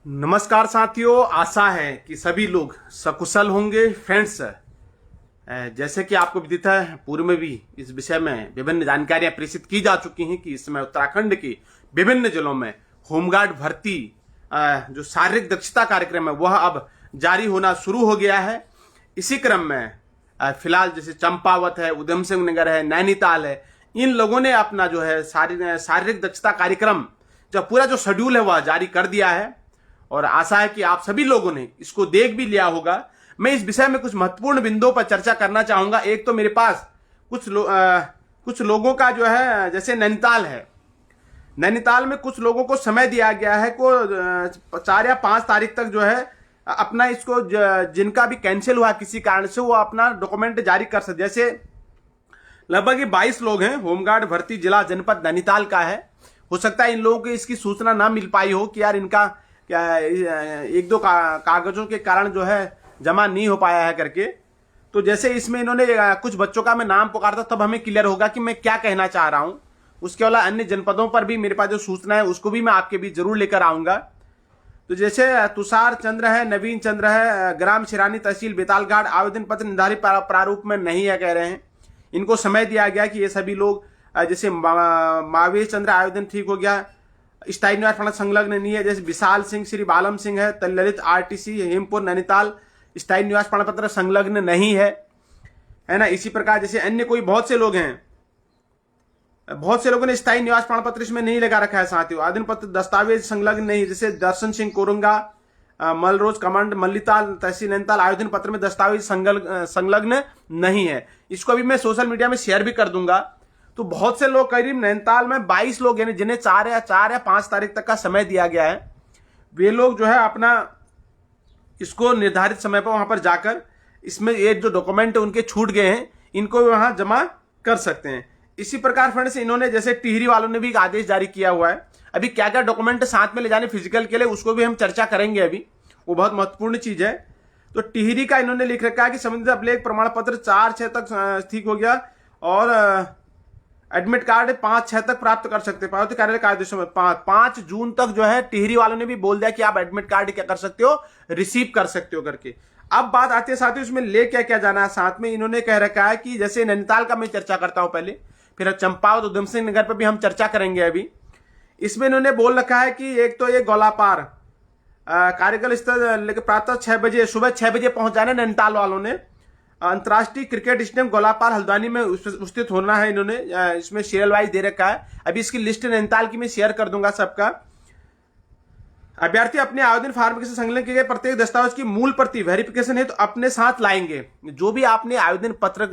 नमस्कार साथियों, आशा है कि सभी लोग सकुशल होंगे। फ्रेंड्स, जैसे कि आपको विदित है, पूर्व में भी इस विषय में विभिन्न जानकारियां प्रेषित की जा चुकी हैं कि इस समय उत्तराखंड के विभिन्न जिलों में होमगार्ड भर्ती जो शारीरिक दक्षता कार्यक्रम है वह अब जारी होना शुरू हो गया है। इसी क्रम में फिलहाल जैसे चंपावत है, उधम सिंह नगर है, नैनीताल है, इन लोगों ने अपना जो है शारीरिक दक्षता कार्यक्रम पूरा जो शेड्यूल है वह जारी कर दिया है और आशा है कि आप सभी लोगों ने इसको देख भी लिया होगा। मैं इस विषय में कुछ महत्वपूर्ण बिंदुओं पर चर्चा करना चाहूंगा। एक तो मेरे पास कुछ लोगों का जो है, जैसे नैनीताल है, नैनीताल में कुछ लोगों को समय दिया गया है को 4 या 5 तारीख तक जो है अपना इसको जिनका भी कैंसिल हुआ किसी कारण से वो अपना डॉक्यूमेंट जारी कर सकते। जैसे लगभग 22 लोग हैं, होमगार्ड भर्ती जिला जनपद नैनीताल का है। हो सकता है इन लोगों को इसकी सूचना ना मिल पाई हो कि यार इनका क्या एक दो कागजों के कारण जो है जमा नहीं हो पाया है करके। तो जैसे इसमें इन्होंने कुछ बच्चों का मैं नाम पुकारता था, तब हमें क्लियर होगा कि मैं क्या कहना चाह रहा हूं। उसके अलावा अन्य जनपदों पर भी मेरे पास जो सूचना है उसको भी मैं आपके बीच जरूर लेकर आऊंगा। तो जैसे तुषार चंद्र है, नवीन चंद्र है, ग्राम शिरानी, तहसील बेतालघाट, आवेदन पत्र निर्धारित प्रारूप में नहीं है कह रहे हैं। इनको समय दिया गया कि ये सभी लोग, जैसे महावीर चंद्र आवेदन ठीक हो गया, स्थायी निवास प्रमाण संलग्न नहीं है। जैसे विशाल सिंह, श्री बालम सिंह है, ललित आरटीसी हेमपुर नैनीताल, स्थायी निवास प्रमाण पत्र संलग्न नहीं है ना। इसी प्रकार जैसे अन्य कोई बहुत से लोग हैं, बहुत से लोगों ने स्थायी निवास प्रमाण पत्र इसमें नहीं लगा रखा है साथियों। आवेदन पत्र दस्तावेज संलग्न नहीं, जैसे दर्शन सिंह कोरंगा, मलरोज कमांड मल्लीताल, तहसील नैनीताल, आवेदन पत्र में दस्तावेज संलग्न नहीं है। इसको अभी मैं सोशल मीडिया में शेयर भी कर दूंगा। तो बहुत से लोग, करीब नैनीताल में 22 लोग हैं जिन्हें 4 या 5 तारीख तक का समय दिया गया है। वे लोग जो है अपना इसको निर्धारित समय पर वहां पर जाकर इसमें ये जो डॉक्यूमेंट उनके छूट गए हैं इनको वहां जमा कर सकते हैं। इसी प्रकार फ्रेंड्स, इन्होंने जैसे टिहरी वालों ने भी एक आदेश जारी किया हुआ है। अभी क्या क्या डॉक्यूमेंट साथ में ले जाने फिजिकल के लिए उसको भी हम चर्चा करेंगे। अभी वो बहुत महत्वपूर्ण चीज है। तो टिहरी का इन्होंने लिख रखा है कि संबंधित अभिलेख प्रमाण पत्र 4/6 तक ठीक हो गया और एडमिट कार्ड 5/6 तक प्राप्त कर सकते हैं। कार्यालय कार्यादेशों में 5 जून तक जो है टिहरी वालों ने भी बोल दिया कि आप एडमिट कार्ड क्या कर सकते हो, रिसीव कर सकते हो करके। अब बात आती है साथियों इसमें ले क्या क्या जाना है। साथ में इन्होंने कह रखा है कि जैसे नैनीताल का मैं चर्चा करता हूं पहले, फिर चंपावत उधम सिंह नगर पर भी हम चर्चा करेंगे। अभी इसमें इन्होंने बोल रखा है कि एक तो ये गोलापार कार्यक्रम स्थल प्रातः 6 बजे, सुबह 6 बजे पहुंच जाना नैनीताल वालों ने। अंतर्राष्ट्रीय क्रिकेट स्टेडियम गोलापार हल्द्वानी में उपस्थित होना है। इन्होंने इसमें सीरियल वाइज दे रखा है। अभी इसकी लिस्ट नैनीताल की मैं शेयर कर दूंगा सबका। अभ्यर्थी अपने आवेदन फॉर्म के संलग्न किए गए प्रत्येक दस्तावेज की मूल प्रति वेरिफिकेशन है तो अपने साथ लाएंगे। जो भी आपने आवेदन पत्र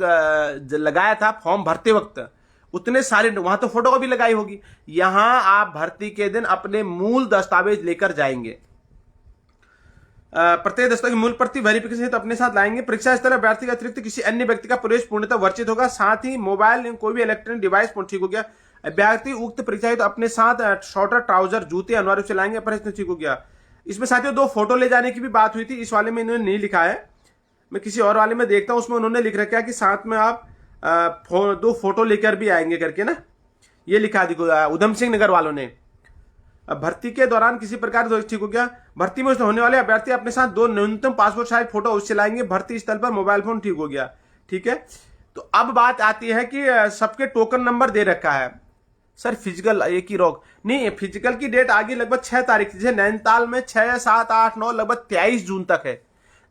लगाया था फॉर्म भरते वक्त, उतने सारे, वहां तो फोटो भी लगाई होगी, यहां आप भर्ती के दिन अपने मूल दस्तावेज लेकर जाएंगे। प्रत्येक दस्तावेज मूल प्रति वेरिफिकेशन तो अपने साथ लाएंगे। परीक्षा स्थल अभ्यर्थी के अतिरिक्त किसी अन्य व्यक्ति का प्रवेश पूर्णतः वर्जित होगा। साथ ही मोबाइल कोई भी इलेक्ट्रॉनिक डिवाइस ठीक हो गया। अभ्यर्थी उक्त परीक्षा तो अपने साथ शॉर्टर ट्राउजर जूते अनिवार्य रूप से लाएंगे। प्रश्न ठीक हो गया। इसमें साथियों 2 फोटो ले जाने की भी बात हुई थी। इस वाले में इन्होंने नहीं लिखा है, मैं किसी और वाले में देखता हूं, उसमें उन्होंने लिख रखा है कि साथ में आप 2 फोटो लेकर भी आएंगे करके ना, ये लिखा देखो उधम सिंह नगर वालों ने। भर्ती के दौरान किसी प्रकार ठीक हो गया। भर्ती में होने वाले अभ्यर्थी अपने साथ 2 न्यूनतम पासपोर्ट साइज फोटो उससे लाएंगे। भर्ती स्थल पर मोबाइल फोन ठीक हो गया। ठीक है। तो अब बात आती है कि सबके टोकन नंबर दे रखा है। सर फिजिकल एक ही रोक नहीं, फिजिकल की डेट आगे लगभग 6 तारीख, जैसे नैनीताल में 6, 7, 8, 9 लगभग 23 जून तक है।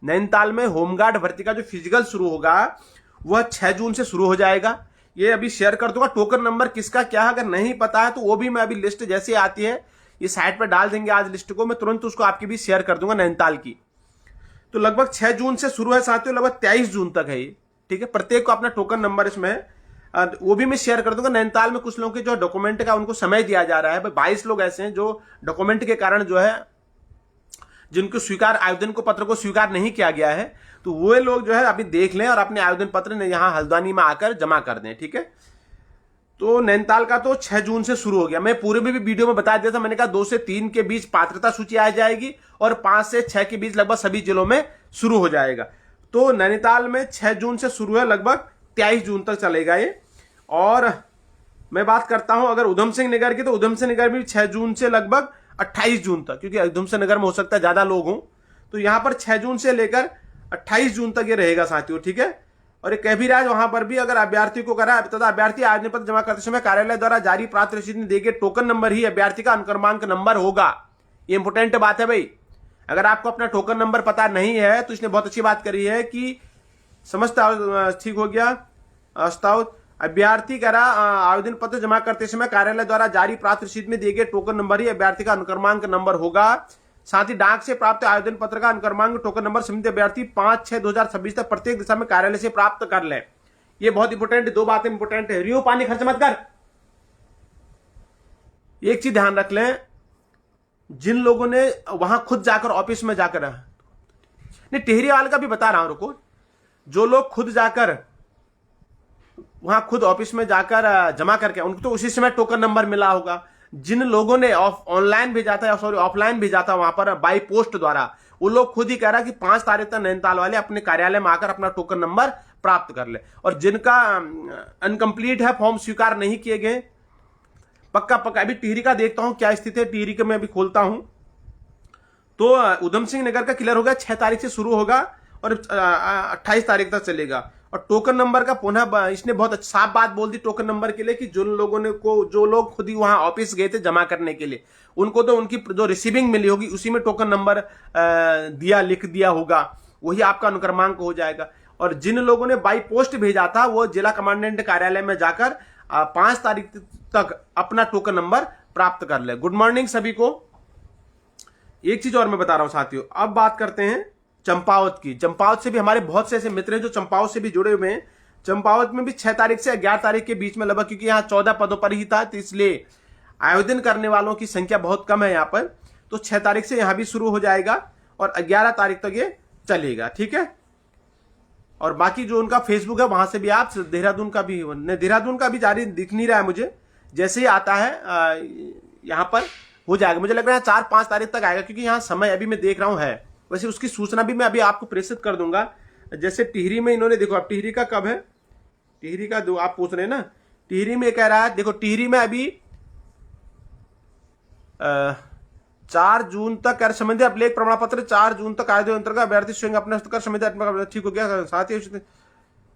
नैनीताल में होमगार्ड भर्ती का जो फिजिकल शुरू होगा वह 6 जून से शुरू हो जाएगा। ये अभी शेयर कर दूंगा। टोकन नंबर किसका क्या है, अगर नहीं पता है तो वो भी मैं अभी लिस्ट जैसे आती है ये साइट पर डाल देंगे आज लिस्ट को, मैं तुरंत उसको आपके भी शेयर कर दूंगा नैनीताल की। तो लगभग 6 जून से शुरू है साथियों, लगभग 23 जून तक है ये। ठीक है। प्रत्येक को अपना टोकन नंबर इसमें वो भी मैं शेयर कर दूंगा। नैनीताल में कुछ लोगों के जो डॉक्यूमेंट का उनको समय दिया जा रहा है। 22 लोग ऐसे हैं जो डॉक्यूमेंट के कारण जो है जिनको स्वीकार आवेदन को पत्र को स्वीकार नहीं किया गया है, तो वो लोग जो है अभी देख लें और अपने आवेदन पत्र यहाँ हल्द्वानी में आकर जमा कर दें। ठीक है। तो नैनीताल का तो 6 जून से शुरू हो गया। मैं पूरे में भी वीडियो में बता दिया था, मैंने कहा 2 से 3 के बीच पात्रता सूची आ जाएगी और 5 से 6 के बीच लगभग सभी जिलों में शुरू हो जाएगा। तो नैनीताल में 6 जून से शुरू है, लगभग 23 जून तक चलेगा ये। और मैं बात करता हूं अगर उधम सिंह नगर की, तो उधम सिंह नगर भी 6 जून से लगभग 28 जून तक, क्योंकि उधमसिंह नगर में हो सकता है ज्यादा लोग हों, तो यहां पर 6 जून से लेकर 28 जून तक ये रहेगा साथियों, ठीक है। और ये कह भी रहा है वहां पर भी अगर अभ्यर्थी को करा तथा अभ्यर्थी आवेदन पत्र जमा करते समय कार्यालय द्वारा जारी प्राप्त रसीद में दिए गए टोकन नंबर ही अभ्यर्थी का अनुक्रमांक नंबर होगा। ये इंपोर्टेंट बात है भाई। अगर आपको अपना टोकन नंबर पता नहीं है तो इसने बहुत अच्छी बात करी है कि समस्त ठीक हो गया। अभ्यर्थी करा आवेदन पत्र जमा करते समय कार्यालय द्वारा जारी प्राप्त रसीद में दिए गए टोकन नंबर ही अभ्यर्थी का अनुक्रमांक नंबर होगा। साथ ही डाक से प्राप्त आवेदन पत्र का अनुक्रमांक टोकन नंबर संबंधित अभ्यर्थी 5/6/2026 तक प्रत्येक दिशा में कार्यालय से प्राप्त कर ले। ये बहुत इंपोर्टेंट, दो बातें इंपोर्टेंट है। रियो पानी खर्च मत कर। एक चीज ध्यान रख लें, जिन लोगों ने वहां खुद जाकर ऑफिस में जाकर, नहीं टिहरी वाले का भी बता रहा हूं, रुको, जो लोग खुद जाकर वहां खुद ऑफिस में जाकर जमा करके उनको तो उसी समय टोकन नंबर मिला होगा। जिन लोगों ने ऑनलाइन भेजा था, सॉरी ऑफलाइन भेजा था वहां पर बाई पोस्ट द्वारा, वो लोग खुद ही कह रहा कि 5 तारीख तक नैनीताल वाले अपने कार्यालय में आकर अपना टोकन नंबर प्राप्त कर ले। और जिनका अनकंप्लीट है, फॉर्म स्वीकार नहीं किए गए, पक्का अभी टिहरी का देखता हूं क्या स्थिति है। टिहरी का मैं अभी खोलता हूं तो उधमसिंह नगर का क्लियर होगा, 6 तारीख से शुरू होगा और 28 तारीख तक चलेगा। और टोकन नंबर का पुनः इसने बहुत साफ बात बोल दी टोकन नंबर के लिए कि जो लोग खुद ही वहां ऑफिस गए थे जमा करने के लिए, उनको तो उनकी जो रिसीविंग मिली होगी उसी में टोकन नंबर लिख दिया होगा, वही आपका अनुक्रमांक हो जाएगा। और जिन लोगों ने बाई पोस्ट भेजा था वो जिला कमांडेंट कार्यालय में जाकर 5 तारीख तक अपना टोकन नंबर प्राप्त कर ले। गुड मॉर्निंग सभी को। एक चीज और मैं बता रहा हूं साथियों, अब बात करते हैं चंपावत की। चंपावत से भी हमारे बहुत से ऐसे मित्र हैं जो चंपावत से भी जुड़े हुए हैं। चंपावत में भी 6 तारीख से 11 तारीख के बीच में लगभग, क्योंकि यहाँ 14 पदों पर ही था तो इसलिए आवेदन करने वालों की संख्या बहुत कम है यहाँ पर, तो 6 तारीख से यहाँ भी शुरू हो जाएगा और 11 तारीख तक ये चलेगा, ठीक है। और बाकी जो उनका फेसबुक है वहां से भी आप देहरादून का भी जारी दिख नहीं रहा है मुझे, जैसे ही आता है यहाँ पर हो जाएगा। मुझे लग रहा है 4-5 तारीख तक आएगा, क्योंकि यहाँ समय अभी मैं देख रहा हूँ है। वैसे उसकी सूचना भी मैं अभी आपको प्रेषित कर दूंगा। जैसे टिहरी में इन्होंने, देखो अब टिहरी का कब है, टिहरी का दो आप पूछ रहे हैं ना, टिहरी में कह रहा है, देखो टिहरी में अभी 4 जून तक कर संबंधित अभिलेख प्रमाण पत्र 4 जून तक आयोजन अंतर्गत अभ्यर्थी स्वयं अपने कर संबंधित, ठीक हो गया। साथ ही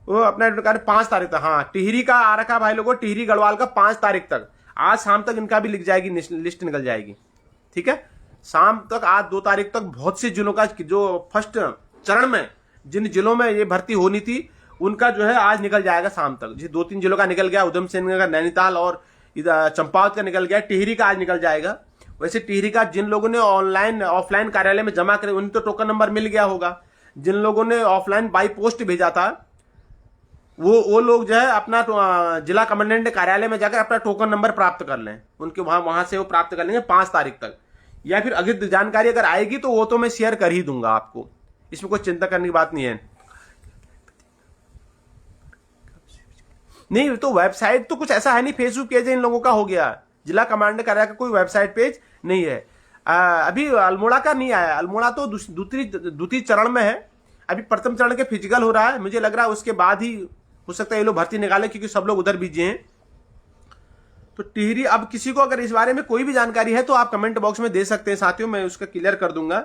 वो अपना 5 तारीख तक, हाँ टिहरी का आ रखा भाई लोगों, टिहरी गढ़वाल का 5 तारीख तक, आज शाम तक इनका भी लिख जाएगी, लिस्ट निकल जाएगी, ठीक है। शाम तक, आज 2 तारीख तक बहुत से जिलों का जो फर्स्ट चरण में जिन जिलों में ये भर्ती होनी थी उनका जो है आज निकल जाएगा शाम तक। जी 2-3 जिलों का निकल गया, उधमसिंह नगर, नैनीताल और चंपावत का निकल गया, टिहरी का आज निकल जाएगा। वैसे टिहरी का जिन लोगों ने ऑनलाइन ऑफलाइन कार्यालय में जमा करे उन्हें तो टोकन नंबर मिल गया होगा। जिन लोगों ने ऑफलाइन बाई पोस्ट भेजा था वो लोग जो है अपना जिला कमांडेंट कार्यालय में जाकर अपना टोकन नंबर प्राप्त कर लें, उनके वहां से वो प्राप्त कर लेंगे 5 तारीख तक। या फिर अगर जानकारी अगर आएगी तो वो तो मैं शेयर कर ही दूंगा आपको, इसमें कोई चिंता करने की बात नहीं है। नहीं तो वेबसाइट तो कुछ ऐसा है नहीं, फेसबुक पेज इन लोगों का हो गया, जिला कमांडेंट कार्यालय का कोई वेबसाइट पेज नहीं है। अभी अल्मोड़ा का नहीं आया, अल्मोड़ा तो द्वितीय चरण में है, अभी प्रथम चरण के फिजिकल हो रहा है। मुझे लग रहा है उसके बाद ही हो सकता है ये लोग भर्ती निकाले, क्योंकि सब लोग उधर बिजी हैं। तो टिहरी, अब किसी को अगर इस बारे में कोई भी जानकारी है तो आप कमेंट बॉक्स में दे सकते हैं साथियों, मैं उसका क्लियर कर दूंगा।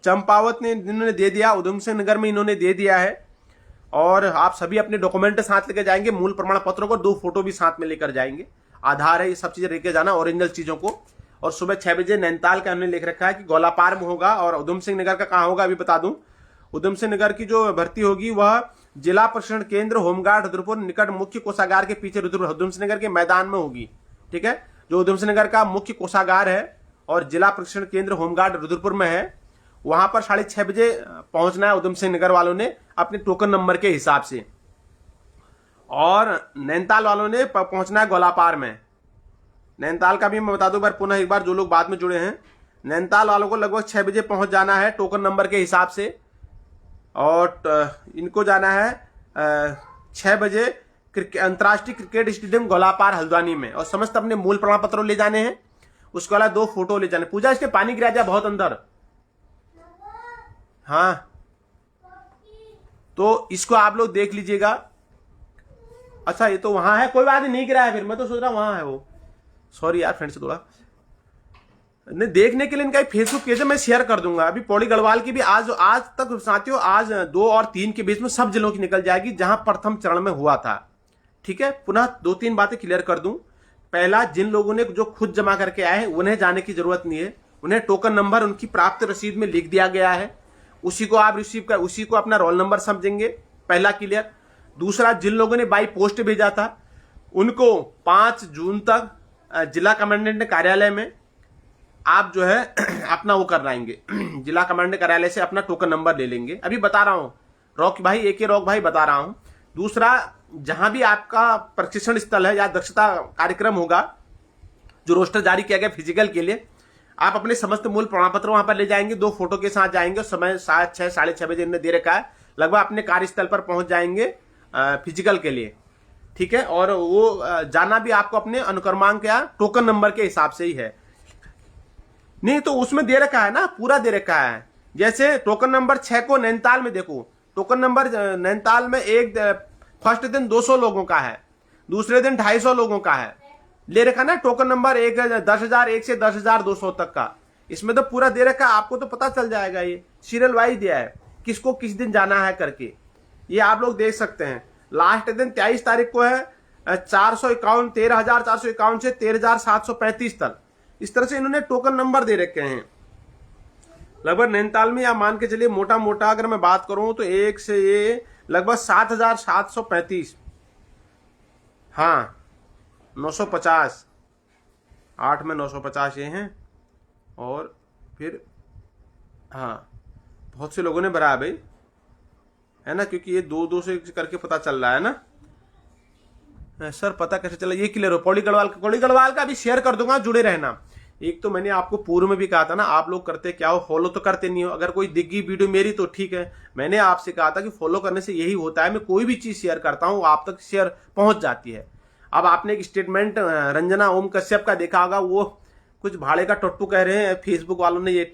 चंपावत ने इन्होंने दे दिया, उधमसिंह नगर में इन्होंने दे दिया है। और आप सभी अपने डॉक्यूमेंट साथ लेकर जाएंगे, मूल प्रमाण पत्रों को 2 फोटो भी साथ में लेकर जाएंगे, आधार है, ये सब चीजें लेकर जाना, ओरिजिनल चीजों को। और सुबह 6 बजे नैनीताल का उन्होंने लिख रखा है कि गोलापार में होगा, और उधमसिंह नगर का कहाँ होगा अभी बता दूं। उधमसिंह नगर की जो भर्ती होगी वह जिला प्रशिक्षण केंद्र होमगार्ड रुद्रपुर निकट मुख्य कोषागार के पीछे उधमसिंह नगर के मैदान में होगी, ठीक है। जो उधमसिंह नगर का मुख्य कोषागार है और जिला प्रशिक्षण केंद्र होमगार्ड रुद्रपुर में है, वहां पर 6:30 बजे पहुंचना है उधमसिंह नगर वालों ने अपने टोकन नंबर के हिसाब से। और नैनीताल वालों ने पहुंचना है गोलापार में। नैनीताल का भी मैं बता दूं पुनः एक बार, जो लोग बाद में जुड़े हैं, नैनीताल वालों को लगभग 6 बजे पहुंच जाना है टोकन नंबर के हिसाब से। और इनको जाना है 6 बजे अंतर्राष्ट्रीय क्रिकेट स्टेडियम गोलापार हल्द्वानी में, और समस्त अपने मूल प्रमाण पत्र ले जाने हैं। उसके वाला 2 फोटो ले जाने। पूजा इसके पानी गिरा जाए बहुत अंदर, हाँ तो इसको आप लोग देख लीजिएगा। अच्छा ये तो वहां है, कोई बात नहीं गिरा है, फिर मैं तो सोच रहा वहां है वो, सॉरी यार फ्रेंड से थोड़ा नहीं, देखने के लिए इनका फेसबुक पेज है, मैं शेयर कर दूंगा। अभी पौड़ी गढ़वाल की भी आज तक साथियों, आज 2 और 3 के बीच में सब जिलों की निकल जाएगी जहां प्रथम चरण में हुआ था। ठीक है, पुनः 2-3 बातें क्लियर कर दूं। पहला, जिन लोगों ने जो खुद जमा करके आए हैं उन्हें जाने की जरूरत नहीं है, उन्हें टोकन नंबर उनकी प्राप्त रसीद में लिख दिया गया है, उसी को आप रिसीव कर, उसी को अपना रोल नंबर समझेंगे। पहला क्लियर। दूसरा, जिन लोगों ने बाई पोस्ट भेजा था उनको 5 जून तक जिला कमांडेंट कार्यालय में आप जो है अपना वो कराएंगे, जिला कमांडेंट कार्यालय से अपना टोकन नंबर ले लेंगे। अभी बता रहा हूं रॉक भाई, रॉक भाई बता रहा हूं। दूसरा, जहां भी आपका प्रशिक्षण स्थल है या दक्षता कार्यक्रम होगा, जो रोस्टर जारी किया गया फिजिकल के लिए, आप अपने समस्त मूल प्रमाण पत्र वहां पर ले जाएंगे, 2 फोटो के साथ जाएंगे। समय 7, 6, 6:30 बजे इन्होंने दे रखा है, लगभग अपने कार्यस्थल पर पहुंच जाएंगे फिजिकल के लिए। ठीक है, और वो जाना भी आपको अपने अनुक्रमांक या टोकन नंबर के हिसाब से ही है। नहीं तो उसमें दे रखा है ना, पूरा दे रखा है। जैसे टोकन नंबर 6 को नैनीताल में देखो, टोकन नंबर नैनीताल में एक फर्स्ट दिन 200 लोगों का है, दूसरे दिन 250 लोगों का है, ले रखा ना टोकन नंबर 10,001 से 10,200 तक का। इसमें तो पूरा दे रखा, आपको तो पता चल जाएगा, ये सीरियल वाइज दिया है किसको किस दिन जाना है करके, ये आप लोग देख सकते हैं। लास्ट दिन 23 तारीख को है 13,451 से 13,735 तक। इस तरह से इन्होंने टोकन नंबर दे रखे हैं लगभग नैनीताल में। या मान के चलिए मोटा मोटा अगर मैं बात करूं तो एक से ये लगभग 7,735, हाँ 950, 8 में 950 ये हैं, और फिर हाँ बहुत से लोगों ने भरा है भाई, है ना, क्योंकि ये 2-2 से करके पता चल रहा है ना। सर पता कैसे चला, ये क्लियर हो। पौड़ी गढ़वाल का भी शेयर कर दूंगा, जुड़े रहना। एक तो मैंने आपको पूर्व में भी कहा था ना, आप लोग करते क्या हो, फॉलो तो करते नहीं हो। अगर कोई दिग्गी वीडियो मेरी तो ठीक है, मैंने आपसे कहा था कि फॉलो करने से यही होता है, मैं कोई भी चीज शेयर करता हूं आप तक शेयर पहुंच जाती है। अब आपने एक स्टेटमेंट रंजना ओम कश्यप का देखा होगा, वो कुछ भाड़े का टट्टू कह रहे हैं फेसबुक वालों ने, ये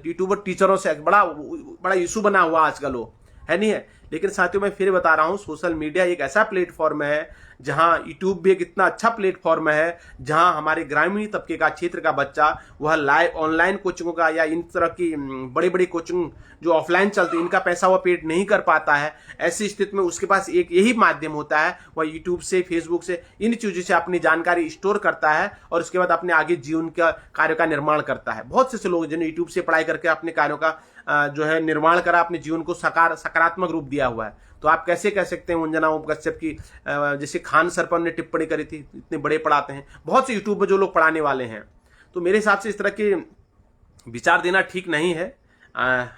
यूट्यूबर टीचरों से बड़ा इशू बना हुआ आजकल, वो है नहीं है। लेकिन साथियों मैं फिर बता रहा हूं, सोशल मीडिया एक ऐसा प्लेटफॉर्म है जहां यूट्यूब भी एक इतना अच्छा प्लेटफॉर्म है जहां हमारे ग्रामीण तबके का क्षेत्र का बच्चा वह लाइव ऑनलाइन कोचिंगों का या इन तरह की बड़ी बड़ी कोचिंग जो ऑफलाइन चलती है इनका पैसा वह पेड नहीं कर पाता है। ऐसी स्थिति में उसके पास एक यही माध्यम होता है, वह यूट्यूब से, फेसबुक से, इन चीजों से अपनी जानकारी स्टोर करता है और उसके बाद अपने आगे जीवन का कार्य का निर्माण करता है। बहुत से लोग जिन्हें यूट्यूब से पढ़ाई करके अपने कार्यों का जो है निर्माण करा, अपने जीवन को सकारात्मक रूप दिया हुआ है। तो आप कैसे कह सकते हैं रंजना ओम कश्यप की, जैसे खान सर पर ने टिप्पणी करी थी, इतने बड़े पढ़ाते हैं, बहुत से यूट्यूब में जो लोग पढ़ाने वाले हैं। तो मेरे हिसाब से इस तरह के विचार देना ठीक नहीं है।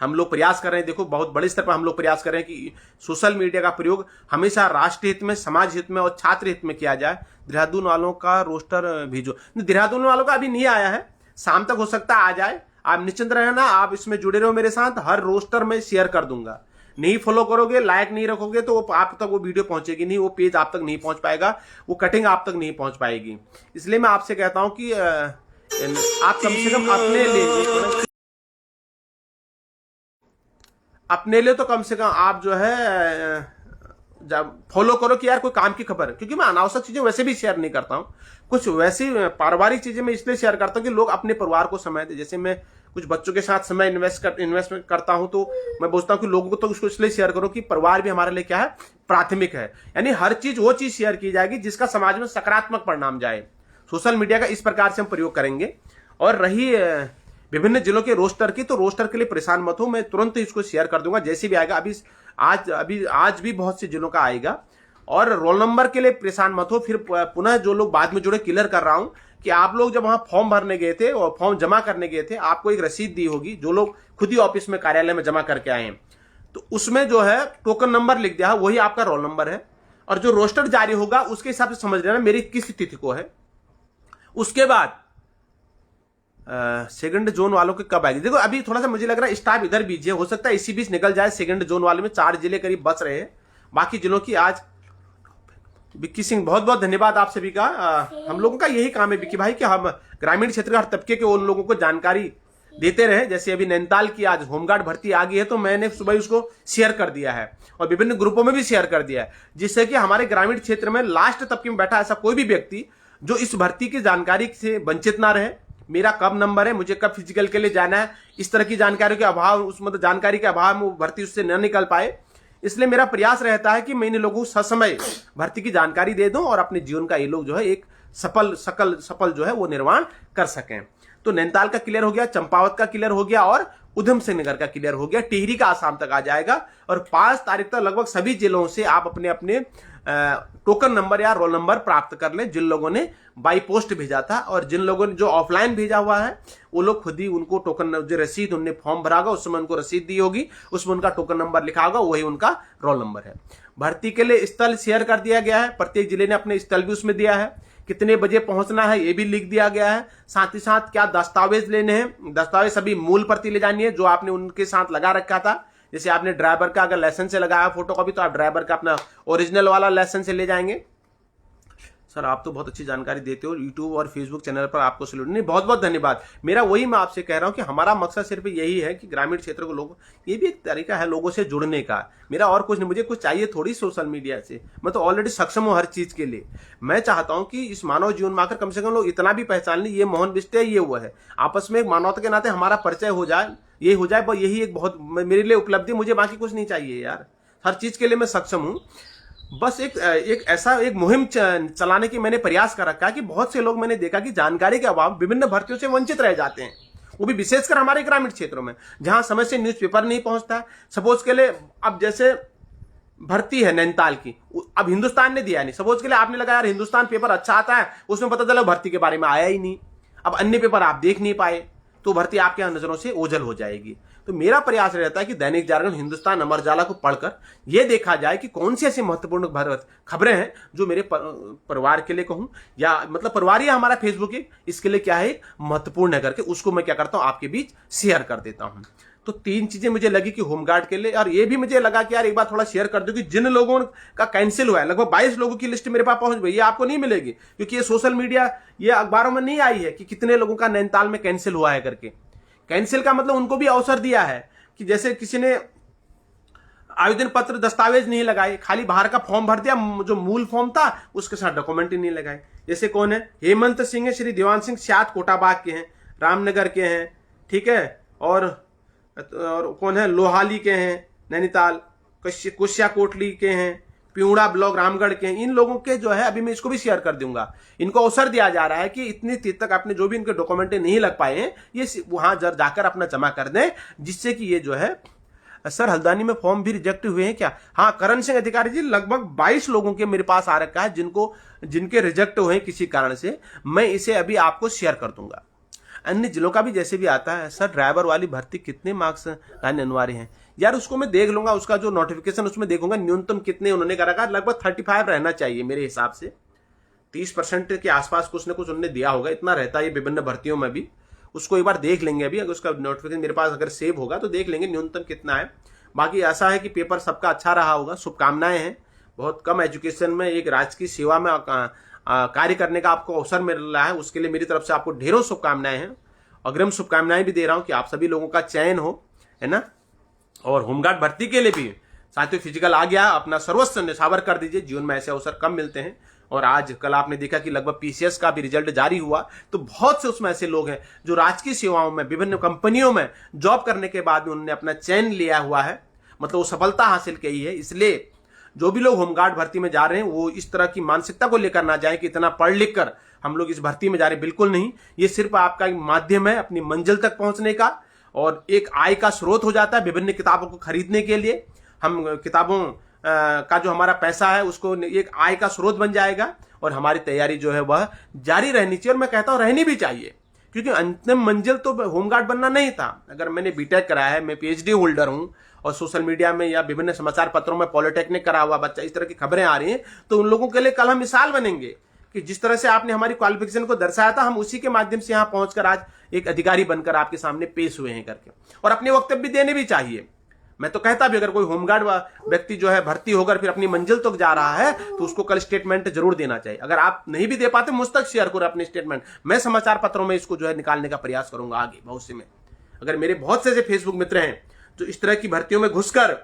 हम लोग प्रयास कर रहे हैं, देखो बहुत बड़े स्तर पर हम लोग प्रयास कर रहे हैं कि सोशल मीडिया का प्रयोग हमेशा राष्ट्र हित में, समाज हित में और छात्र हित में किया जाए। देहरादून वालों का रोस्टर भेजो, देहरादून वालों का अभी नहीं आया है, शाम तक हो सकता है आ जाए। आप निश्चिंत रहना, आप इसमें जुड़े रहो मेरे साथ, हर रोस्टर में शेयर कर दूंगा। नहीं फॉलो करोगे, लाइक नहीं रखोगे तो आप तक वो वीडियो पहुंचेगी नहीं, वो पेज आप तक नहीं पहुंच पाएगा, वो कटिंग आप तक नहीं पहुंच पाएगी। इसलिए मैं आपसे कहता हूं कि आप कम से कम अपने लिए तो कम से कम आप जो है जब फॉलो करो कि यार कोई काम की खबर है। क्योंकि मैं अनावश्यक चीजें वैसे भी शेयर नहीं करता हूं, कुछ वैसी पारिवारिक चीजें मैं इसलिए शेयर करता हूं कि लोग अपने परिवार को समय दे। जैसे मैं कुछ बच्चों के साथ समय इन्वेस्टमेंट करता हूं, तो मैं बोलता हूं कि लोगों को तो उसको इसलिए शेयर करो कि परिवार भी हमारे लिए क्या है, प्राथमिक है। यानी हर चीज वो चीज शेयर की जाएगी जिसका समाज में सकारात्मक परिणाम जाए। सोशल मीडिया का इस प्रकार से हम प्रयोग करेंगे। और रही विभिन्न जिलों के रोस्टर की, तो रोस्टर के लिए परेशान मत हो, मैं तुरंत ही इसको शेयर कर दूंगा जैसे भी आएगा। आज भी बहुत से जिलों का आएगा। और रोल नंबर के लिए परेशान मत हो, फिर पुनः जो लोग बाद में जुड़े, क्लियर कर रहा हूं कि आप लोग जब वहां फॉर्म भरने गए थे और फॉर्म जमा करने गए थे, आपको एक रसीद दी होगी, जो लोग खुद ही ऑफिस में कार्यालय में जमा करके आए हैं, तो उसमें जो है टोकन नंबर लिख दिया है, वही आपका रोल नंबर है। और जो रोस्टर जारी होगा उसके हिसाब से समझ लेना मेरी किस तिथि को है। उसके बाद सेकंड जोन वालों के कब आएगी, देखो अभी थोड़ा सा मुझे लग रहा है स्टाफ इधर बीजिए, हो सकता है इसी बीच निकल जाए। सेकंड जोन वाले में 4 जिले करीब बच रहे हैं, बाकी जिलों की आज। विक्की सिंह बहुत बहुत धन्यवाद आप सभी का। हम लोगों का यही काम है विक्की भाई कि हम ग्रामीण क्षेत्र के हर तबके के उन लोगों को जानकारी देते रहे। जैसे अभी नैनीताल की आज होमगार्ड भर्ती आ गई है, तो मैंने सुबह उसको शेयर कर दिया है और विभिन्न ग्रुपों में भी शेयर कर दिया है, जिससे कि हमारे ग्रामीण क्षेत्र में लास्ट तबके में बैठा ऐसा कोई भी व्यक्ति जो इस भर्ती की जानकारी से वंचित ना रहे, मेरा कब नंबर है, मुझे कब फिजिकल के लिए जाना है, इस तरह की जानकारी के अभाव, उस मतलब जानकारी के अभाव में वो भर्ती उससे न निकल पाए। इसलिए मेरा प्रयास रहता है कि मैं इन लोगों को ससमय भर्ती की जानकारी दे दूं और अपने जीवन का ये लोग जो है एक सफल जो है वो निर्माण कर सकें। तो नैनीताल का क्लियर हो गया, चंपावत का क्लियर हो गया और उधम सिंह नगर का क्लियर हो गया। टिहरी का आसाम तक आ जाएगा और 5 तारीख तक लगभग सभी जिलों से आप अपने अपने टोकन नंबर या रोल नंबर प्राप्त कर लें, जिन लोगों ने बाई पोस्ट भेजा था। और जिन लोगों ने जो ऑफलाइन भेजा हुआ है वो लोग खुद ही उनको टोकन जो रसीद उनने फॉर्म भरा होगा उस समय उनको रसीद दी होगी, उसमें उनका टोकन नंबर लिखा होगा, वही उनका रोल नंबर है। भर्ती के लिए स्थल शेयर कर दिया गया है, प्रत्येक जिले ने अपने स्थल भी उसमें दिया है, कितने बजे पहुंचना है ये भी लिख दिया गया है। साथ ही साथ क्या दस्तावेज लेने हैं, दस्तावेज सभी मूल प्रति ले जानी है जो आपने उनके साथ लगा रखा था। जैसे आपने ड्राइवर का अगर लाइसेंस से लगाया फोटोकॉपी तो आप ड्राइवर का अपना ओरिजिनल वाला लाइसेंस से ले जाएंगे। सर आप तो बहुत अच्छी जानकारी देते हो, यूट्यूब और फेसबुक चैनल पर आपको सैल्यूट। नहीं, बहुत बहुत धन्यवाद। मेरा वही मैं आपसे कह रहा हूं कि हमारा मकसद सिर्फ यही है कि ग्रामीण क्षेत्र को लोगों, ये भी एक तरीका है लोगों से जुड़ने का। मेरा और कुछ नहीं, मुझे कुछ चाहिए थोड़ी सोशल मीडिया से, मैं तो ऑलरेडी सक्षम हूं हर चीज के लिए। मैं चाहता हूं कि इस मानव जीवन में आकर कम से कम लोग इतना भी पहचान लें ये मोहन बिष्ट है, ये वो है, आपस में एक मानवता के नाते हमारा परिचय हो जाए, ये हो जाए। यही एक बहुत मेरे लिए उपलब्धि, मुझे बाकी कुछ नहीं चाहिए यार, हर चीज के लिए मैं सक्षम हूं। बस एक ऐसा एक मुहिम चलाने की मैंने प्रयास कर रखा है कि बहुत से लोग मैंने देखा कि जानकारी के अभाव विभिन्न भर्तियों से वंचित रह जाते हैं, वो भी विशेषकर हमारे ग्रामीण क्षेत्रों में जहां समय से न्यूज़पेपर नहीं पहुंचता है। सपोज के लिए अब जैसे भर्ती है नैनीताल की, अब हिंदुस्तान ने दिया नहीं, सपोज के लिए आपने लगा यार हिंदुस्तान पेपर अच्छा आता है, उसमें पता चला भर्ती के बारे में आया ही नहीं, अब अन्य पेपर आप देख नहीं पाए तो भर्ती आपके नजरों से ओझल हो जाएगी। तो मेरा प्रयास रहता है कि दैनिक जागरण, हिंदुस्तान, अमर उजाला को पढ़कर यह देखा जाए कि कौन सी ऐसी महत्वपूर्ण खबरें हैं जो मेरे परिवार के लिए कहूं, या मतलब परिवार ही हमारा फेसबुक है, इसके लिए क्या है महत्वपूर्ण है करके उसको मैं क्या करता हूं आपके बीच शेयर कर देता हूं। तो 3 चीजें मुझे लगी कि होमगार्ड के लिए, और ये भी मुझे लगा कि यार एक बार थोड़ा शेयर कर दो कि जिन लोगों का कैंसिल हुआ है, लगभग 22 लोगों की लिस्ट मेरे पास पहुंच गई, ये आपको नहीं मिलेगी क्योंकि ये सोशल मीडिया, ये अखबारों में नहीं आई है कि कितने लोगों का नैनीताल में कैंसिल हुआ है करके। कैंसिल का मतलब उनको भी अवसर दिया है कि जैसे किसी ने आवेदन पत्र दस्तावेज नहीं लगाए, खाली बाहर का फॉर्म भर दिया, जो मूल फॉर्म था उसके साथ डॉक्यूमेंट ही नहीं लगाए। जैसे कौन है, हेमंत सिंह है, श्री देवान सिंह सियात कोटाबाग के हैं, रामनगर के हैं, ठीक है, और कौन है, लोहाली के हैं नैनीताल, कुशिया कोटली के हैं, पिउड़ा ब्लॉक रामगढ़ के हैं। इन लोगों के जो है अभी मैं इसको भी शेयर कर दूंगा, इनको अवसर दिया जा रहा है कि इतनी तीर तक आपने जो भी इनके डॉक्यूमेंट नहीं लग पाए हैं ये वहां जाकर अपना जमा कर दें, जिससे कि ये जो है। सर हल्द्वानी में फॉर्म भी रिजेक्ट हुए हैं क्या? हाँ, करण सिंह अधिकारी जी, लगभग 22 लोगों के मेरे पास आ रखा है जिनके रिजेक्ट हुए हैं किसी कारण से। मैं इसे अभी आपको शेयर कर दूंगा। अन्य जिलों का भी जैसे भी आता है। सर ड्राइवर वाली भर्ती कितने मार्क्स लाने अनिवार्य हैं? यार उसको मैं देख लूंगा, उसका जो नोटिफिकेशन उसमें देखूंगा न्यूनतम कितने उन्होंने कर रखा है, लगभग 35 रहना चाहिए मेरे हिसाब से। 30% के आसपास कुछ ना कुछ उन्होंने दिया होगा, इतना रहता है विभिन्न भर्तियों में भी। उसको एक बार देख लेंगे, अभी अगर उसका नोटिफिकेशन मेरे पास अगर सेव होगा तो देख लेंगे न्यूनतम कितना है। बाकी ऐसा है कि पेपर सबका अच्छा रहा होगा, शुभकामनाएं हैं। बहुत कम एजुकेशन में एक राजकीय सेवा में कार्य करने का आपको अवसर मिल रहा है, उसके लिए मेरी तरफ से आपको ढेरों शुभकामनाएं हैं। अग्रिम शुभकामनाएं भी दे रहा हूं कि आप सभी लोगों का चयन हो, है ना। और होमगार्ड भर्ती के लिए भी साथियों फिजिकल आ गया, अपना सर्वस्व निछावर कर दीजिए, जीवन में ऐसे अवसर कम मिलते हैं। और आज कल आपने देखा कि लगभग पीसीएस का भी रिजल्ट जारी हुआ, तो बहुत से उसमें ऐसे लोग हैं जो राजकीय सेवाओं में विभिन्न कंपनियों में जॉब करने के बाद उन्होंने अपना चयन लिया हुआ है, मतलब वो सफलता हासिल की है। इसलिए जो भी लोग होमगार्ड भर्ती में जा रहे हैं वो इस तरह की मानसिकता को लेकर ना जाए कि इतना पढ़ लिख कर हम लोग इस भर्ती में जा रहे हैं, बिल्कुल नहीं। ये सिर्फ आपका एक माध्यम है अपनी मंजिल तक पहुंचने का, और एक आय का स्रोत हो जाता है विभिन्न किताबों को खरीदने के लिए। हम किताबों का जो हमारा पैसा है उसको एक आय का स्रोत बन जाएगा, और हमारी तैयारी जो है वह जारी रहनी चाहिए, और मैं कहता हूं रहनी भी चाहिए, क्योंकि अंतिम मंजिल तो होमगार्ड बनना नहीं था। अगर मैंने बीटेक कराया है, मैं पीएचडी होल्डर हूं, और सोशल मीडिया में या विभिन्न समाचार पत्रों में पॉलिटेक्निक करा हुआ बच्चा, इस तरह की खबरें आ रही हैं, तो उन लोगों के लिए कल हम मिसाल बनेंगे कि जिस तरह से आपने हमारी क्वालिफिकेशन को दर्शाया था, हम उसी के माध्यम से यहां पहुंचकर आज एक अधिकारी बनकर आपके सामने पेश हुए हैं करके। और अपने वक्तव्य देने भी चाहिए। मैं तो कहता भी अगर कोई होमगार्ड व्यक्ति जो है भर्ती होकर फिर अपनी मंजिल तक जा रहा है तो उसको कल स्टेटमेंट जरूर देना चाहिए। अगर आप नहीं भी दे पाते मुझ तक शेयर करो अपनी स्टेटमेंट, मैं समाचार पत्रों में इसको जो है निकालने का प्रयास करूंगा आगे भविष्य में। अगर मेरे बहुत से ऐसे फेसबुक मित्र हैं जो इस तरह की भर्तियों में घुसकर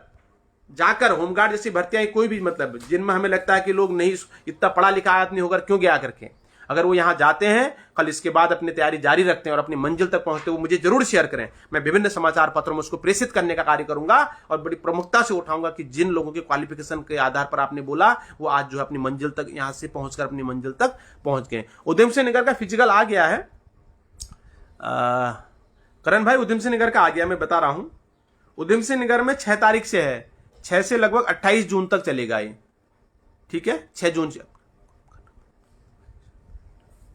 जाकर होमगार्ड जैसी भर्तियां कोई भी मतलब जिनमें हमें लगता है कि लोग नहीं इतना पढ़ा लिखा आदमी होकर क्यों गया करके, अगर वो यहाँ जाते हैं, कल इसके बाद अपनी तैयारी जारी रखते हैं और अपनी मंजिल तक पहुंचते हैं, वो मुझे जरूर शेयर करें। मैं विभिन्न समाचार पत्रों में उसको प्रेषित करने का कार्य करूंगा और बड़ी प्रमुखता से उठाऊंगा कि जिन लोगों के क्वालिफिकेशन के आधार पर आपने बोला, वो आज जो है अपनी मंजिल तक, यहां से पहुंचकर अपनी मंजिल तक पहुंच गए। उधम सिंह नगर का फिजिकल आ गया है करण भाई, उधम सिंह नगर का आ गया, मैं बता रहा हूं। उधम सिंह नगर में 6 तारीख से है, 6 से लगभग 28 जून तक चलेगा ये, ठीक है, 6 जून से।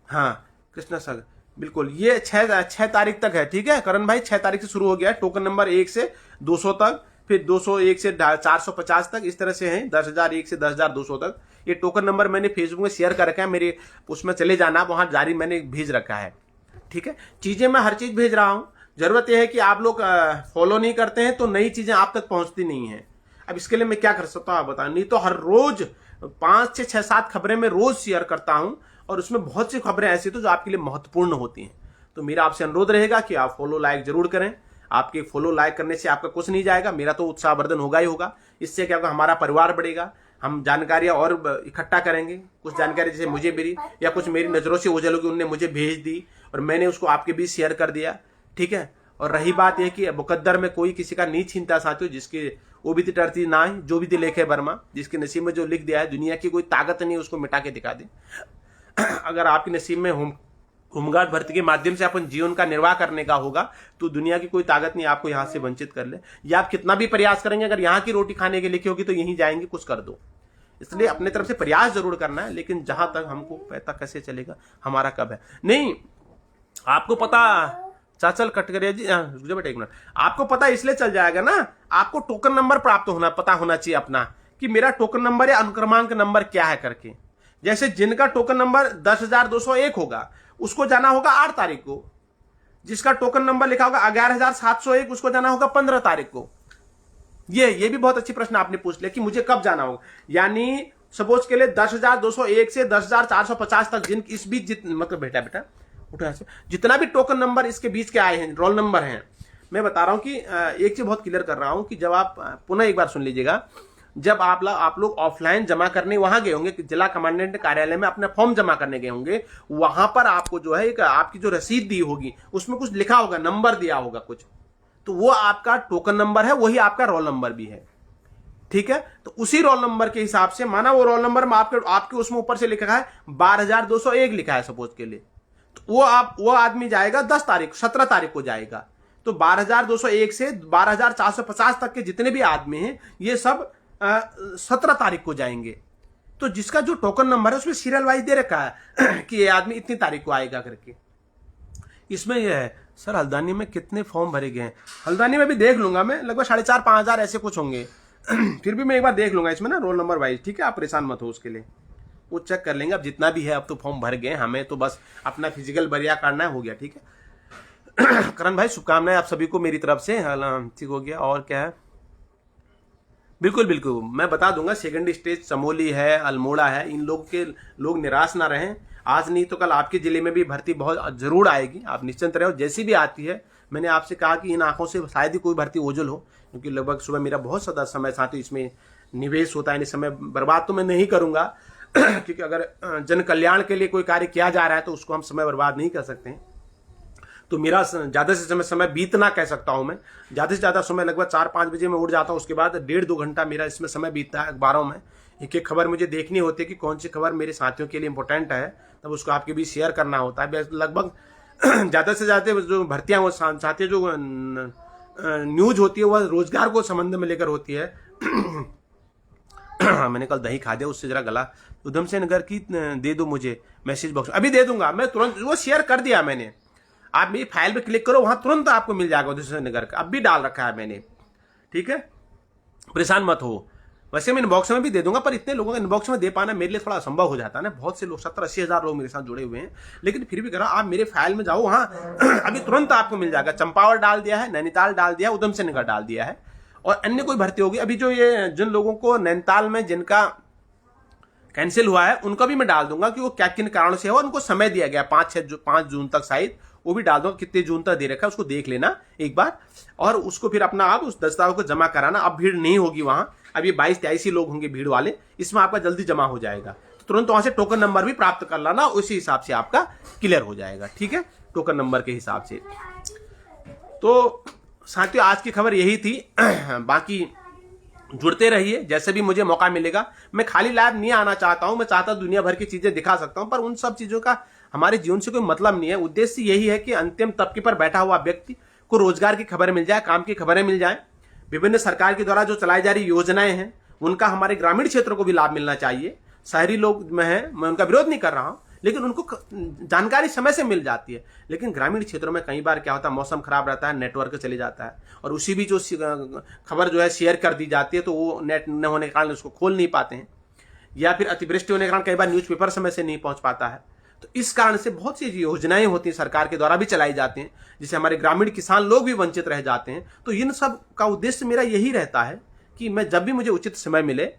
हाँ कृष्णा सागर, बिल्कुल, ये 6 तारीख तक है, ठीक है करण भाई, 6 तारीख से शुरू हो गया है। टोकन नंबर 1 से 200 तक, फिर 201 से 450 तक, इस तरह से है 10,001 से 10,200 तक। ये टोकन नंबर मैंने फेसबुक में शेयर कर रखा है, मेरे उसमें चले जाना, वहां जारी मैंने भेज रखा है, ठीक है। चीजें मैं हर चीज भेज रहा हूं, जरूरत यह है कि आप लोग फॉलो नहीं करते हैं तो नई चीजें आप तक पहुंचती नहीं है। अब इसके लिए मैं क्या कर सकता हूं आप बताएं, नहीं तो हर रोज 5 से 6-7 खबरें मैं रोज शेयर करता हूं और उसमें बहुत सी खबरें ऐसी तो जो आपके लिए महत्वपूर्ण होती हैं। तो मेरा आपसे अनुरोध रहेगा कि आप फॉलो लाइक जरूर करें। आपके फॉलो लाइक करने से आपका कुछ नहीं जाएगा, मेरा तो उत्साहवर्धन होगा ही होगा। इससे क्या होगा, हमारा परिवार बढ़ेगा, हम जानकारियां और इकट्ठा करेंगे। कुछ जानकारी जैसे मुझे मिली या कुछ मेरी नजरों से ओझल होगी, उन्होंने मुझे भेज दी और मैंने उसको आपके बीच शेयर कर दिया, ठीक है। और रही बात यह कि मुकद्दर में कोई किसी का नहीं छीनता साथियों, जिसकी वो भी टरती ना है, जो भी लेखे वर्मा, जिसके नसीब में जो लिख दिया है, दुनिया की कोई ताकत नहीं उसको मिटा के दिखा दे। अगर आपके नसीब में होमगार्ड भर्ती के माध्यम से अपन जीवन का निर्वाह करने का होगा तो दुनिया की कोई ताकत नहीं आपको यहां से वंचित कर ले। या आप कितना भी प्रयास करेंगे, अगर यहां की रोटी खाने के लिखी होगी तो यहीं जाएंगे, कुछ कर दो। इसलिए अपने तरफ से प्रयास जरूर करना है, लेकिन जहां तक हमको पता कैसे चलेगा हमारा कब है नहीं। आपको पता चाचल कटकरिया जी, रुको बेटा एक मिनट, आपको पता इसलिए चल जाएगा ना, आपको टोकन नंबर प्राप्त होना, पता होना चाहिए अपना कि मेरा टोकन नंबर या अनुक्रमांक नंबर क्या है करके। जैसे जिनका टोकन नंबर 10,201 होगा उसको जाना होगा 8 तारीख को, जिसका टोकन नंबर लिखा होगा 11,701 उसको जाना होगा 15 तारीख को। ये भी बहुत अच्छी प्रश्न आपने पूछ लिया कि मुझे कब जाना होगा। यानी सपोज के लिए 10,201 से 10,450 तक जिन इस बीच मतलब बेटा उठो यहाँ से, जितना भी टोकन नंबर इसके बीच के आए हैं, रोल नंबर हैं, मैं बता रहा हूं कि एक चीज बहुत क्लियर कर रहा हूं कि जब आप पुनः एक बार सुन लीजिएगा, जब आप लोग ऑफलाइन जमा करने वहां गए होंगे, जिला कमांडेंट कार्यालय में अपना फॉर्म जमा करने गए होंगे, वहां पर आपको जो है एक आपकी जो रसीद दी होगी उसमें कुछ लिखा होगा, नंबर दिया होगा कुछ, तो वो आपका टोकन नंबर है, वही आपका रोल नंबर भी है, ठीक है। तो उसी रोल नंबर के हिसाब से माना वो रोल नंबर में आपके उसमें ऊपर से लिखा है 12,201 लिखा है सपोज के लिए, तो वो आदमी जाएगा 17 तारीख को जाएगा। तो 12,201 से 12,450 तक के जितने भी आदमी हैं ये सब 17 तारीख को जाएंगे। तो जिसका जो टोकन नंबर है उसमें सीरियल वाइज दे रखा है कि ये आदमी इतनी तारीख को आएगा करके। इसमें यह है सर, हल्द्वानी में कितने फॉर्म भरे गए हैं? हल्द्वानी में भी देख लूंगा मैं, लगभग 4,500-5,000 ऐसे कुछ होंगे। फिर भी मैं एक बार देख लूंगा इसमें ना रोल नंबर वाइज, ठीक है, आप परेशान मत हो उसके लिए, वो चेक कर लेंगे। अब जितना भी है अब तो फॉर्म भर गए, हमें तो बस अपना फिजिकल बढ़िया करना हो गया, ठीक है। करण भाई शुभकामनाएं आप सभी को मेरी तरफ से, ठीक हो गया। और क्या है, बिल्कुल मैं बता दूंगा, सेकंड स्टेज चमोली है, अल्मोड़ा है, इन लोग निराश ना रहें। आज नहीं तो कल आपके जिले में भी भर्ती बहुत जरूर आएगी, आप निश्चिंत रहो, जैसी भी आती है। मैंने आपसे कहा कि इन आंखों से शायद ही कोई भर्ती ओझल हो, क्योंकि लगभग सुबह मेरा बहुत ज्यादा समय साथ इसमें निवेश होता है, इस समय बर्बाद तो मैं नहीं करूंगा क्योंकि अगर जन कल्याण के लिए कोई कार्य किया जा रहा है तो उसको हम समय बर्बाद नहीं कर सकते हैं। तो मेरा ज्यादा से समय बीतना कह सकता हूं मैं, ज्यादा से ज्यादा समय लगभग 4-5 बजे मैं उठ जाता हूं, उसके बाद 1.5-2 घंटा मेरा इसमें समय बीतता है अखबारों में। एक खबर मुझे देखनी होती है कि कौन सी खबर मेरे साथियों के लिए इंपॉर्टेंट है, तब उसको आपके बीच शेयर करना होता है। लगभग ज्यादा से ज्यादा जो भर्तियां वो साथियों जो न्यूज होती है वह रोजगार को संबंध में लेकर होती है। मैंने कल दही खा दिया, उससे जरा गला। उधम सिंह नगर की दे दो मुझे मैसेज बॉक्स, अभी दे दूंगा मैं तुरंत, वो शेयर कर दिया मैंने। आप मेरी फाइल पे क्लिक करो, वहां तुरंत आपको मिल जाएगा उधम सिंह नगर का, अब भी डाल रखा है मैंने, ठीक है, परेशान मत हो। वैसे मैं इनबॉक्स में भी दे दूंगा, पर इतने लोगों का इनबॉक्स में दे पाना मेरे लिए थोड़ा असंभव हो जाता है ना, बहुत से लोग 70-80 हजार लोग मेरे साथ जुड़े हुए हैं, लेकिन फिर भी कह रहा आप मेरे फाइल में जाओ, वहां अभी तुरंत आपको मिल जाएगा। चंपावत डाल दिया है, नैनीताल डाल दिया है, उधम सिंह नगर डाल दिया है, और अन्य कोई भर्ती होगी। अभी जो ये जिन लोगों को नैनीताल में जिनका कैंसिल हुआ है उनका भी मैं डाल दूंगा कि वो क्या किन कारणों से है, उनको समय दिया गया 5 जून तक शायद, वो भी डाल दूंगा, कितने जून तक दे रखा है उसको देख लेना एक बार, और उसको फिर अपना आप उस दस्तावेज को जमा कराना। अब भीड़ नहीं होगी वहां, अब ये 22-23 ही लोग होंगे भीड़ वाले, इसमें आपका जल्दी जमा हो जाएगा। तो तुरंत वहां से टोकन नंबर भी प्राप्त कर लाना, उसी हिसाब से आपका क्लियर हो जाएगा। ठीक है, टोकन नंबर के हिसाब से। तो साथियों आज की खबर यही थी। बाकी जुड़ते रहिए, जैसे भी मुझे मौका मिलेगा। मैं खाली लाइव नहीं आना चाहता हूं, मैं चाहता दुनिया भर की चीजें दिखा सकता हूं, पर उन सब चीजों का हमारे जीवन से कोई मतलब नहीं है। उद्देश्य यही है कि अंतिम तबके पर बैठा हुआ व्यक्ति को रोजगार की खबर मिल जाए, काम की खबरें मिल जाए। विभिन्न सरकार के द्वारा जो चलाई जा रही योजनाएं हैं उनका हमारे ग्रामीण क्षेत्रों को भी लाभ मिलना चाहिए। शहरी लोग में है, मैं उनका विरोध नहीं कर रहा हूं, लेकिन उनको जानकारी समय से मिल जाती है। लेकिन ग्रामीण क्षेत्रों में कई बार क्या होता है, मौसम खराब रहता है, नेटवर्क चले जाता है, और उसी भी जो खबर जो है शेयर कर दी जाती है, तो वो नेट न होने के कारण उसको खोल नहीं पाते हैं, या फिर अतिवृष्टि होने के कारण कई बार न्यूज़पेपर समय से नहीं पहुंच पाता है। तो इस कारण से बहुत सी योजनाएं होती हैं, सरकार के द्वारा भी चलाई जाती हैं, जिससे हमारे ग्रामीण किसान लोग भी वंचित रह जाते हैं। तो इन सब का उद्देश्य मेरा यही रहता है कि मैं जब भी मुझे उचित समय मिले,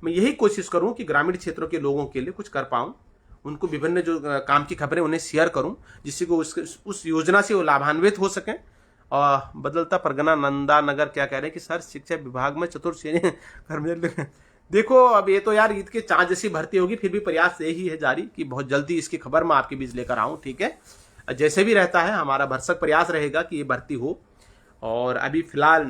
मैं यही कोशिश करूं कि ग्रामीण क्षेत्रों के लोगों के लिए कुछ कर पाऊं, उनको विभिन्न जो काम की खबरें उन्हें शेयर करूं, जिससे को उस योजना से वो लाभान्वित हो सकें। और बदलता परगना नंदा नगर क्या कह रहे हैं कि सर शिक्षा विभाग में चतुर्थ श्रेणी देखो, अब ये तो यार ईद के चाँद जैसी भर्ती होगी, फिर भी प्रयास यही है जारी कि बहुत जल्दी इसकी खबर मैं आपके बीच लेकर आऊं। ठीक है, जैसे भी रहता है हमारा भरसक प्रयास रहेगा कि ये भर्ती हो। और अभी फिलहाल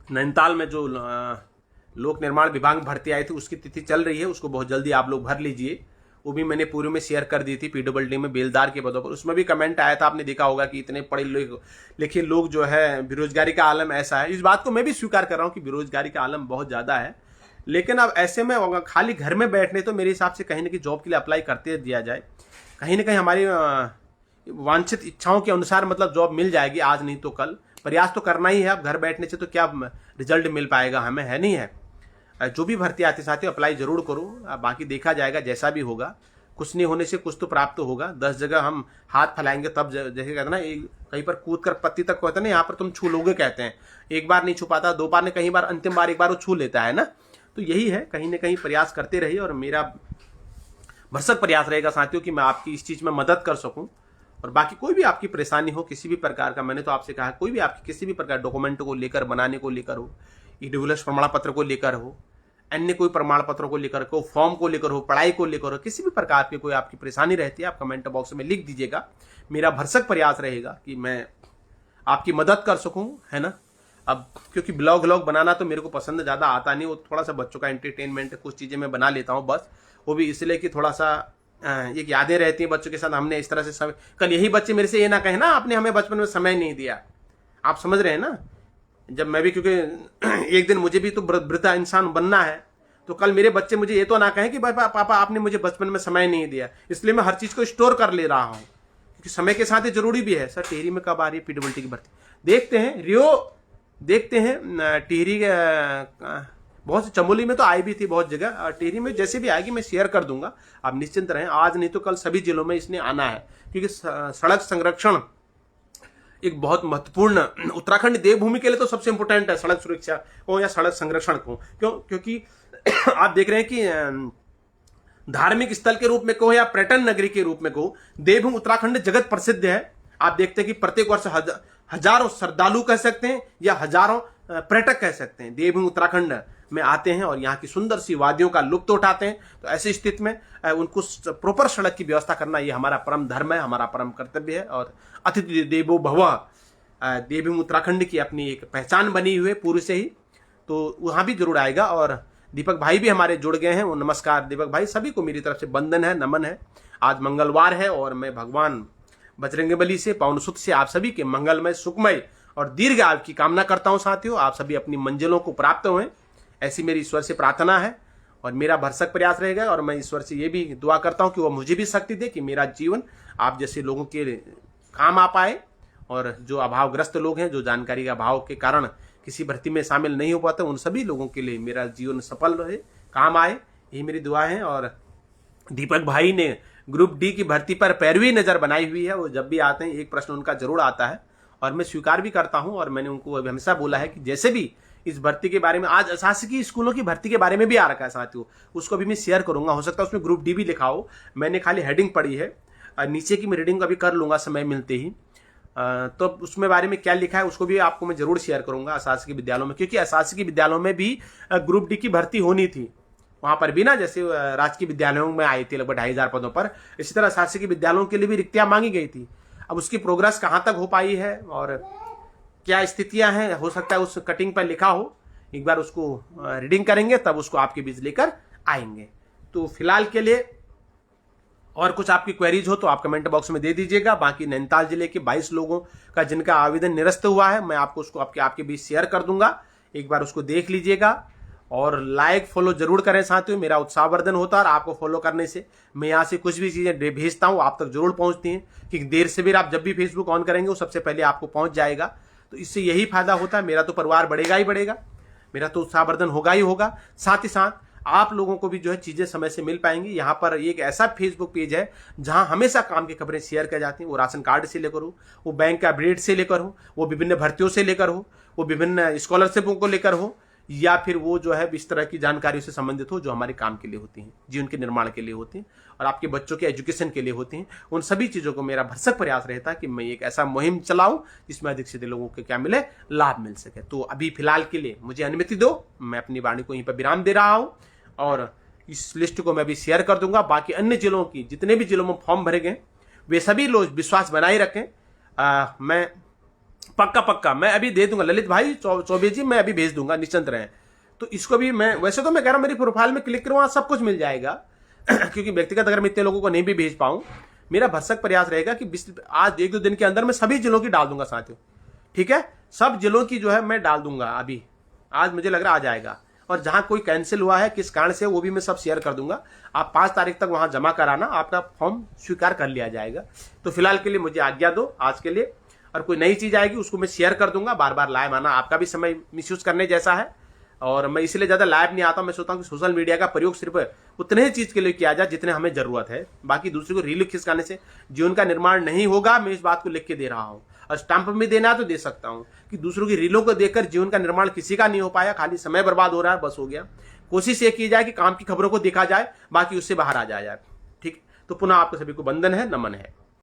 नैनीताल में जो लोक निर्माण विभाग में भर्ती आई थी उसकी तिथि चल रही है, उसको बहुत जल्दी आप लोग भर लीजिए। वो भी मैंने पूरे में शेयर कर दी थी पीडब्ल्यूडी में बेलदार के पदों पर। उसमें भी कमेंट आया था, आपने देखा होगा कि इतने पढ़े लिखे लोग जो है, बेरोजगारी का आलम ऐसा है। इस बात को मैं भी स्वीकार कर रहा हूँ कि बेरोजगारी का आलम बहुत ज़्यादा है, लेकिन अब ऐसे में खाली घर में बैठने तो मेरे हिसाब से कहीं ना कहीं जॉब के लिए अप्लाई करते दिया जाए। कहीं ना कहीं हमारी वांछित इच्छाओं के अनुसार मतलब जॉब मिल जाएगी, आज नहीं तो कल। प्रयास तो करना ही है, अब घर बैठने से तो क्या रिजल्ट मिल पाएगा हमें, है नहीं है। जो भी भर्ती आती साथियों अप्लाई जरूर करो, बाकी देखा जाएगा जैसा भी होगा। कुछ नहीं होने से कुछ तो प्राप्त होगा। 10 जगह हम हाथ फैलाएंगे तब, जैसे कहते हैं ना, कहीं पर कूद कर पत्ती तक कहते हैं ना, यहाँ पर तुम छू लोगे कहते हैं। एक बार नहीं छू पाता, 2 बार ने, कहीं बार अंतिम बार एक बार वो छू लेता है ना। तो यही है, कहीं ना कहीं प्रयास करते रहिए, और मेरा भरसक प्रयास रहेगा साथियों कि मैं आपकी इस चीज में मदद कर सकूं। और बाकी कोई भी आपकी परेशानी हो किसी भी प्रकार का, मैंने तो आपसे कहा, कोई भी आपकी किसी भी प्रकार डॉक्यूमेंट को लेकर, बनाने को लेकर हो, ईडब्ल्यूएस प्रमाण पत्र को लेकर हो, अन्य कोई प्रमाण पत्रों को लेकर हो, फॉर्म को लेकर हो, पढ़ाई को लेकर हो, किसी भी प्रकार की कोई आपकी परेशानी रहती है, आप कमेंट बॉक्स में लिख दीजिएगा। मेरा भरसक प्रयास रहेगा कि मैं आपकी मदद कर सकूं, है ना। अब क्योंकि ब्लॉग बनाना तो मेरे को पसंद ज़्यादा आता नहीं, वो थोड़ा सा बच्चों का एंटरटेनमेंट है, कुछ चीज़ें मैं बना लेता हूँ बस। वो भी इसलिए कि थोड़ा सा एक यादें रहती हैं बच्चों के साथ, हमने इस तरह से समय, कल यही बच्चे मेरे से ये ना कहे ना आपने हमें बचपन में समय नहीं दिया। आप समझ रहे हैं ना, जब मैं भी, क्योंकि एक दिन मुझे भी तो वृद्धा इंसान बनना है, तो कल मेरे बच्चे मुझे ये तो ना कहें कि पापा आपने मुझे बचपन में समय नहीं दिया। इसलिए मैं हर चीज़ को स्टोर कर ले रहा हूँ, क्योंकि समय के साथ ये जरूरी भी है। सर टिहरी में कब आ रही है पीडब्ल्यूडी की भर्ती? देखते हैं, रियो देखते हैं। टिहरी बहुत सी, चमोली में तो आई भी थी बहुत जगह, टिहरी में जैसे भी आएगी मैं शेयर कर दूंगा, आप निश्चिंत रहें। आज नहीं तो कल सभी जिलों में इसने आना है, क्योंकि सड़क संरक्षण एक बहुत महत्वपूर्ण, उत्तराखंड देवभूमि के लिए तो सबसे इंपॉर्टेंट है सड़क सुरक्षा को या सड़क संरक्षण को। क्योंकि आप देख रहे हैं कि धार्मिक स्थल के रूप में कहो या पर्यटन नगरी के रूप में कहो, देवभूमि उत्तराखंड जगत प्रसिद्ध है। आप देखते हैं कि प्रत्येक वर्ष हजारों श्रद्धालु कह सकते हैं या हजारों पर्यटक कह सकते हैं, देवभूमि उत्तराखंड में आते हैं और यहाँ की सुंदर सी वादियों का लुत्फ उठाते हैं। तो ऐसी स्थिति में उनको प्रॉपर सड़क की व्यवस्था करना ये हमारा परम धर्म है, हमारा परम कर्तव्य है। और अतिथि देवो भव, देवभूमि उत्तराखंड की अपनी एक पहचान बनी हुई है पूर्व से ही, तो वहाँ भी जरूर आएगा। और दीपक भाई भी हमारे जुड़ गए हैं, वो नमस्कार दीपक भाई, सभी को मेरी तरफ से वंदन है, नमन है। आज मंगलवार है और मैं भगवान बजरंगबली से, पवन सुत से आप सभी के मंगलमय, सुखमय और दीर्घ आयु की कामना करता हूं साथियों। आप सभी अपनी मंजिलों को प्राप्त हुए, ऐसी मेरी ईश्वर से प्रार्थना है और मेरा भरसक प्रयास रहेगा। और मैं ईश्वर से ये भी दुआ करता हूं कि वह मुझे भी शक्ति दे कि मेरा जीवन आप जैसे लोगों के काम आ पाए, और जो अभावग्रस्त लोग हैं, जो जानकारी के अभाव के कारण किसी भर्ती में शामिल नहीं हो पाते, उन सभी लोगों के लिए मेरा जीवन सफल रहे, काम आए, यही मेरी दुआ है। और दीपक भाई ने ग्रुप डी की भर्ती पर पैरवी नजर बनाई हुई है। वो जब भी आते हैं एक प्रश्न उनका जरूर आता है और मैं स्वीकार भी करता हूं। और मैंने उनको हमेशा बोला है कि जैसे भी इस भर्ती के बारे में, आज शासकीय स्कूलों की भर्ती के बारे में भी आ रखा है साथियों, उसको भी मैं शेयर करूंगा। हो सकता है उसमें ग्रुप डी भी लिखा हो, मैंने खाली हेडिंग पढ़ी है, नीचे की मैं रीडिंग अभी कर लूंगा समय मिलते ही। तो उसमें बारे में क्या लिखा है उसको भी आपको मैं जरूर शेयर करूंगा अशासकीय विद्यालयों में, क्योंकि अशासकीय विद्यालयों में भी ग्रुप डी की भर्ती होनी थी। वहां पर भी ना जैसे राजकीय विद्यालयों में आई थी लगभग 2500 पदों पर, इसी तरह शासकीय विद्यालयों के लिए भी रिक्तियां मांगी गई थी। अब उसकी प्रोग्रेस कहां तक हो पाई है और क्या स्थितियां हैं, हो सकता है उस कटिंग पर लिखा हो, एक बार उसको रीडिंग करेंगे तब उसको आपके बीच लेकर आएंगे। तो फिलहाल के लिए और कुछ आपकी क्वेरीज हो तो आप कमेंट बॉक्स में दे दीजिएगा। बाकी नैनीताल जिले के 22 लोगों का जिनका आवेदन निरस्त हुआ है, मैं आपको उसको आपके बीच शेयर कर दूंगा, एक बार उसको देख लीजिएगा और लाइक फॉलो जरूर करें साथियों। मेरा उत्साहवर्धन होता है और आपको फॉलो करने से मैं यहाँ से कुछ भी चीजें भेजता हूँ आप तक जरूर पहुंचती हैं, कि देर से भी आप जब भी फेसबुक ऑन करेंगे वो सबसे पहले आपको पहुंच जाएगा। तो इससे यही फायदा होता है, मेरा तो परिवार बढ़ेगा ही बढ़ेगा, मेरा तो उत्साहवर्धन होगा ही होगा, साथ ही साथ आप लोगों को भी जो है चीजें समय से मिल पाएंगी। यहाँ पर एक ऐसा फेसबुक पेज है जहां हमेशा काम की खबरें शेयर की जाती हैं, वो राशन कार्ड से लेकर हो, वो बैंक का अपडेट से लेकर हो, वो विभिन्न भर्तियों से लेकर हो, वो विभिन्न स्कॉलरशिपों को लेकर हो, या फिर वो जो है इस तरह की जानकारियों से संबंधित हो जो हमारे काम के लिए होती हैं, जीवन के निर्माण के लिए होती हैं और आपके बच्चों के एजुकेशन के लिए होती हैं। उन सभी चीज़ों को मेरा भरसक प्रयास रहता है कि मैं एक ऐसा मुहिम चलाऊं जिसमें अधिक से अधिक लोगों को क्या मिले, लाभ मिल सके। तो अभी फिलहाल के लिए मुझे अनुमति दो, मैं अपनी वाणी को यहीं पर विराम दे रहा हूँ और इस लिस्ट को मैं भी शेयर कर दूंगा। बाकी अन्य जिलों की जितने भी जिलों में फॉर्म भरे गए वे सभी लोग विश्वास बनाए रखें। मैं पक्का मैं अभी दे दूंगा, ललित भाई चौबे जी, मैं अभी भेज दूंगा, निश्चिंत रहें। तो इसको भी मैं वैसे तो मैं कह रहा हूं मेरी प्रोफाइल में क्लिक करूं, वहां सब कुछ मिल जाएगा क्योंकि व्यक्तिगत अगर मैं इतने लोगों को नहीं भी भेज पाऊं, मेरा भरसक प्रयास रहेगा कि आज 1-2 दिन के अंदर मैं सभी जिलों की डाल दूंगा साथियों, ठीक है, सब जिलों की जो है मैं डाल दूंगा। अभी आज मुझे लग रहा आ जाएगा, और जहां कोई कैंसिल हुआ है किस कारण से वो भी मैं सब शेयर कर दूंगा। आप 5 तारीख तक वहां जमा कराना, आपका फॉर्म स्वीकार कर लिया जाएगा। तो फिलहाल के लिए मुझे आज्ञा दो आज के लिए, और कोई नई चीज आएगी उसको मैं शेयर कर दूंगा। बार बार लाइव आना आपका भी समय मिसयूज करने जैसा है, और मैं इसलिए ज्यादा लाइव नहीं आता। मैं सोचता हूँ कि सोशल मीडिया का प्रयोग सिर्फ उतने ही चीज के लिए किया जाए जितने हमें जरूरत है। बाकी दूसरे को रील खिसकाने से जीवन का निर्माण नहीं होगा, मैं इस बात को लिख के दे रहा हूँ। और स्टाम्प में देना है तो दे सकता हूँ कि दूसरों की रीलों को देखकर जीवन का निर्माण किसी का नहीं हो पाया, खाली समय बर्बाद हो रहा है, बस हो गया। कोशिश ये की जाए कि काम की खबरों को देखा जाए, बाकी उससे बाहर आ जाए। ठीक, तो पुनः आपको सभी को वंदन है, नमन है।